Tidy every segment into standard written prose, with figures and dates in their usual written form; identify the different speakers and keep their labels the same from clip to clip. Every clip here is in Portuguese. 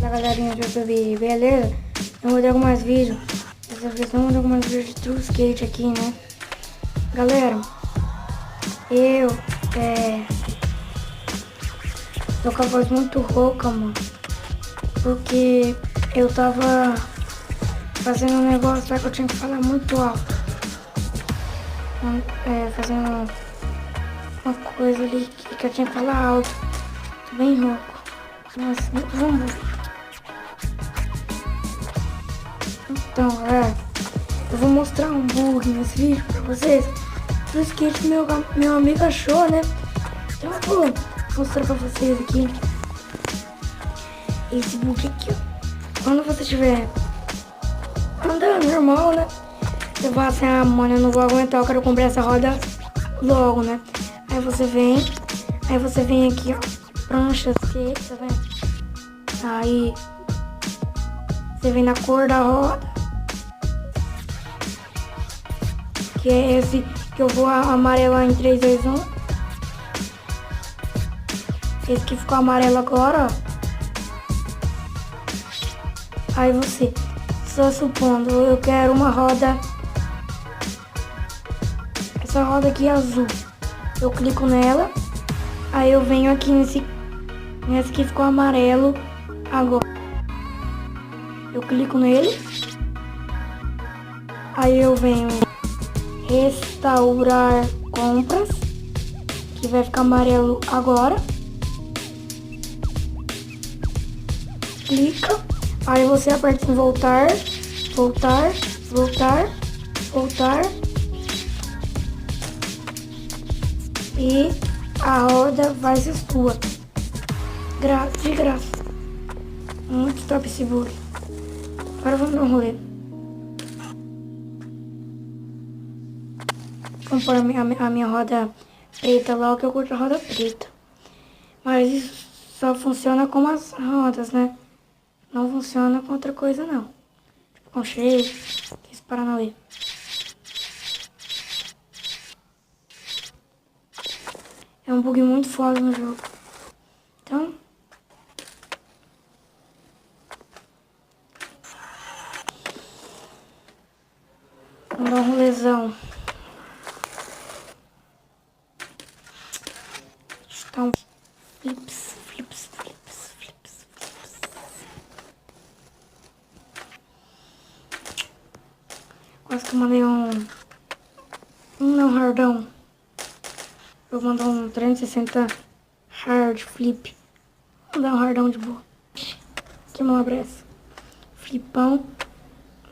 Speaker 1: Fala galerinha do YouTube, beleza? Eu vou dar mais vídeos. Dessa vez eu vou dar mais vídeos de True Skate aqui, né? Galera, eu tô com a voz muito rouca, mano. Porque eu tava fazendo um negócio lá que eu tinha que falar muito alto. Fazendo uma coisa ali que eu tinha que falar alto. Tô bem rouco. Mas vamos. Então, galera, eu vou mostrar um bug nesse vídeo pra vocês. Do skate que meu amigo achou, né? Então eu vou mostrar pra vocês aqui. Esse bug aqui, ó. Quando você estiver andando normal, né? Você vai assim, ah, mano, eu não vou aguentar, eu quero comprar essa roda logo, né? Aí você vem aqui, ó, prancha skate, tá vendo? Aí você vem na cor da roda, que é esse que eu vou amarelar em 3, 2, 1. Esse que ficou amarelo agora, ó. Aí você, só supondo, eu quero uma roda, essa roda aqui é azul. Eu clico nela, aí eu venho aqui nesse que ficou amarelo agora. Eu clico nele, aí eu venho restaurar compras, que vai ficar amarelo agora. Clica, aí você aperta em voltar, voltar, voltar, voltar. E a roda vai ser sua. De graça. Muito top esse bug. Agora vamos dar um rolê. Vamos pôr a minha roda preta lá, que eu curto a roda preta. Mas isso só funciona com as rodas, né? Não funciona com outra coisa, não. Tipo com shape, esse paranauê. É um bug muito foda no jogo. Então, vamos dar um rolezão. Então, flips. Quase que eu mandei não hardão. Eu vou mandar um 360 hard flip. Vou dar um hardão de boa. Que manobra é essa? Flipão.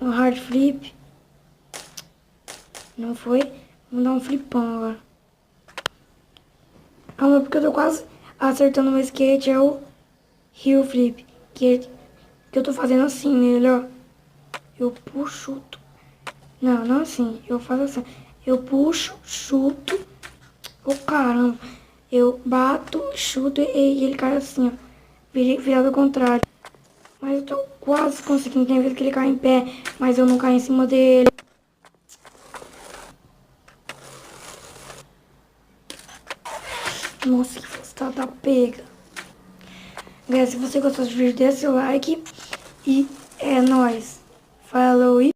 Speaker 1: Um hard flip. Não foi? Vou dar um flipão agora. Ah, mas porque eu tô quase acertando o meu skate é o heel flip. Que eu tô fazendo assim nele, ó. Eu puxo. Não assim. Eu faço assim. Eu puxo, chuto. Oh, caramba. Eu bato, chuto e ele cai assim, ó. Virado ao contrário. Mas eu tô quase conseguindo. Tem vezes que ele cai em pé, mas eu não caio em cima dele. Nossa, que frustrada da pega. Galera, se você gostou do vídeo, deixa seu like. E é nóis. Falou e